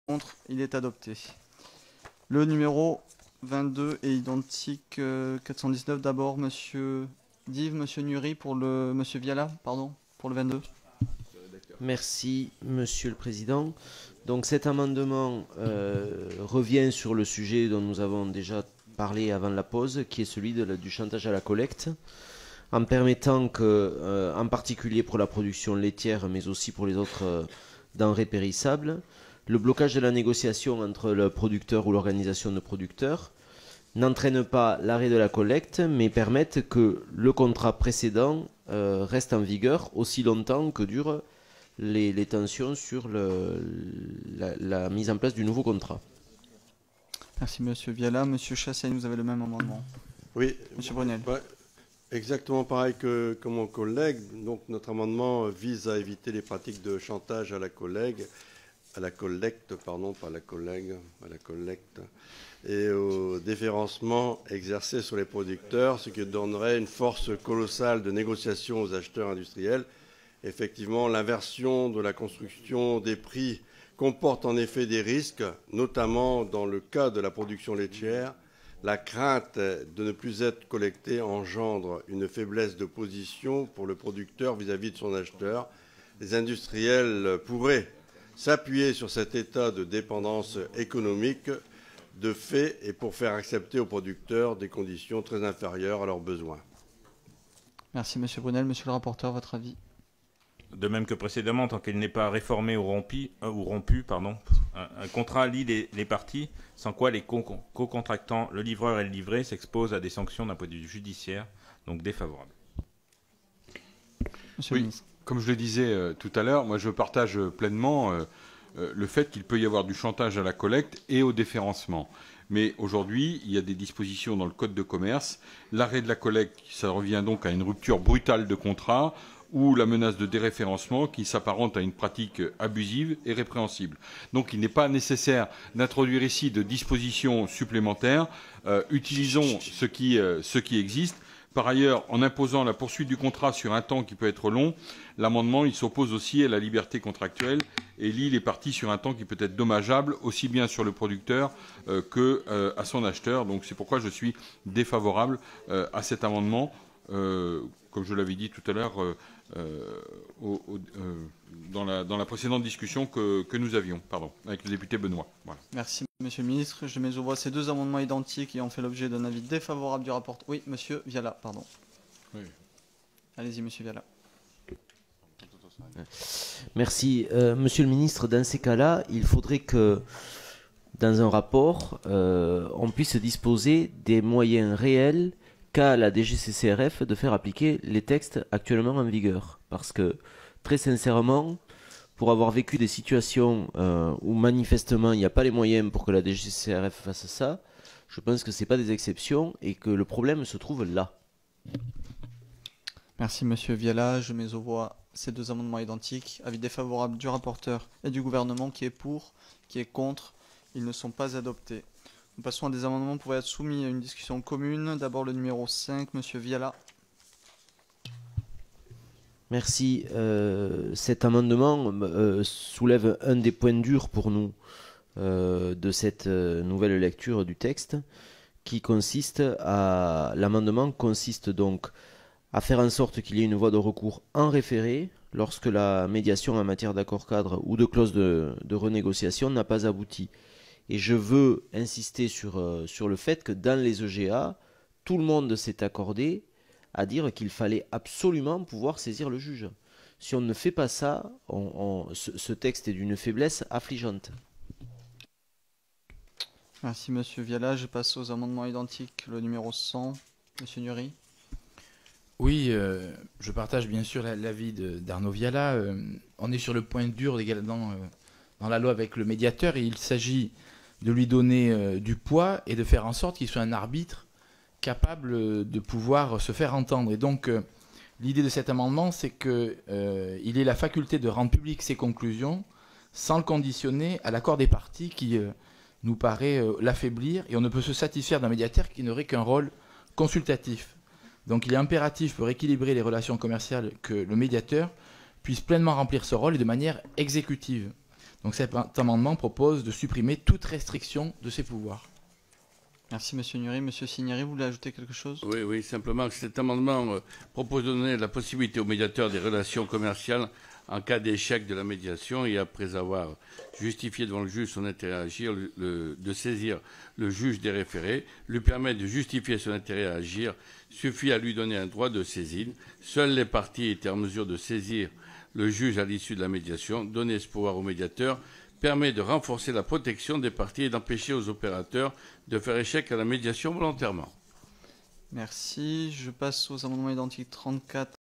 Contre, il est adopté. Le numéro 22 est identique 419. D'abord, monsieur Dive, monsieur Nury pour le monsieur Viala, pardon, pour le 22. Merci, Monsieur le Président. Donc cet amendement revient sur le sujet dont nous avons déjà parlé avant la pause, qui est celui du chantage à la collecte, en permettant que, en particulier pour la production laitière, mais aussi pour les autres denrées périssables, le blocage de la négociation entre le producteur ou l'organisation de producteurs n'entraîne pas l'arrêt de la collecte, mais permette que le contrat précédent reste en vigueur aussi longtemps que durent les tensions sur la mise en place du nouveau contrat. Merci Monsieur Viala. Monsieur Chassaigne, vous avez le même amendement. Oui. Monsieur Brunel. Ouais, exactement pareil que mon collègue. Donc notre amendement vise à éviter les pratiques de chantage à la collecte, pardon, pas à la collègue, à la collecte, et au déférencement exercé sur les producteurs, ce qui donnerait une force colossale de négociation aux acheteurs industriels. Effectivement, l'inversion de la construction des prix comporte en effet des risques, notamment dans le cas de la production laitière. La crainte de ne plus être collecté engendre une faiblesse de position pour le producteur vis-à-vis de son acheteur. Les industriels pourraient s'appuyer sur cet état de dépendance économique de fait et pour faire accepter aux producteurs des conditions très inférieures à leurs besoins. Merci Monsieur Brunel. Monsieur le rapporteur, votre avis? De même que précédemment, tant qu'elle n'est pas réformée ou rompue, un contrat lie les parties, sans quoi les co-contractants, le livreur et le livré, s'exposent à des sanctions d'un point de vue judiciaire, donc défavorable. Monsieur le ministre. Comme je le disais tout à l'heure, moi je partage pleinement le fait qu'il peut y avoir du chantage à la collecte et au déférencement. Mais aujourd'hui, il y a des dispositions dans le Code de commerce. L'arrêt de la collecte, ça revient donc à une rupture brutale de contrat, ou la menace de déréférencement qui s'apparente à une pratique abusive et répréhensible. Donc il n'est pas nécessaire d'introduire ici de dispositions supplémentaires. Utilisons ce qui existe. Par ailleurs, en imposant la poursuite du contrat sur un temps qui peut être long, l'amendement s'oppose aussi à la liberté contractuelle et lie les parties sur un temps qui peut être dommageable aussi bien sur le producteur qu'à son acheteur. Donc c'est pourquoi je suis défavorable à cet amendement. Comme je l'avais dit tout à l'heure dans la précédente discussion que nous avions, avec le député Benoît. Voilà. Merci Monsieur le ministre. Je mets aux voix ces deux amendements identiques et ont fait l'objet d'un avis défavorable du rapporteur. Oui, Monsieur Viala, pardon. Oui. Allez-y, Monsieur Viala. Merci. Monsieur le ministre, dans ces cas-là, il faudrait que, dans un rapport, on puisse disposer des moyens réels qu'a la DGCCRF de faire appliquer les textes actuellement en vigueur. Parce que, très sincèrement, pour avoir vécu des situations où manifestement il n'y a pas les moyens pour que la DGCCRF fasse ça, je pense que ce n'est pas des exceptions et que le problème se trouve là. Merci Monsieur Viala. Je mets aux voix ces deux amendements identiques. Avis défavorable du rapporteur et du gouvernement qui est pour, qui est contre. Ils ne sont pas adoptés. Nous passons à des amendements pouvant être soumis à une discussion commune. D'abord le numéro 5, Monsieur Viala. Merci. Cet amendement soulève un des points durs pour nous de cette nouvelle lecture du texte, qui consiste à... L'amendement consiste donc à faire en sorte qu'il y ait une voie de recours en référé lorsque la médiation en matière d'accord cadre ou de clause de renégociation n'a pas abouti. Et je veux insister sur le fait que dans les EGA, tout le monde s'est accordé à dire qu'il fallait absolument pouvoir saisir le juge. Si on ne fait pas ça, ce texte est d'une faiblesse affligeante. Merci Monsieur Viala. Je passe aux amendements identiques. Le numéro 100, Monsieur Nury. Oui, je partage bien sûr l'avis d'Arnaud Viala. On est sur le point dur dans la loi avec le médiateur et il s'agit de lui donner du poids et de faire en sorte qu'il soit un arbitre capable de pouvoir se faire entendre. Et donc, l'idée de cet amendement, c'est qu'il ait la faculté de rendre publiques ses conclusions sans le conditionner à l'accord des parties qui nous paraît l'affaiblir. Et on ne peut se satisfaire d'un médiateur qui n'aurait qu'un rôle consultatif. Donc, il est impératif pour équilibrer les relations commerciales que le médiateur puisse pleinement remplir ce rôle et de manière exécutive. Donc cet amendement propose de supprimer toute restriction de ces pouvoirs. Merci Monsieur Nury. Monsieur Cinieri, vous voulez ajouter quelque chose? Oui, simplement que cet amendement propose de donner la possibilité au médiateur des relations commerciales, en cas d'échec de la médiation et après avoir justifié devant le juge son intérêt à agir, de saisir le juge des référés, lui permettre de justifier son intérêt à agir, suffit à lui donner un droit de saisine. Seules les parties étaient en mesure de saisir le juge à l'issue de la médiation. Donner ce pouvoir au médiateur permet de renforcer la protection des parties et d'empêcher aux opérateurs de faire échec à la médiation volontairement. Merci. Je passe aux amendements identiques 34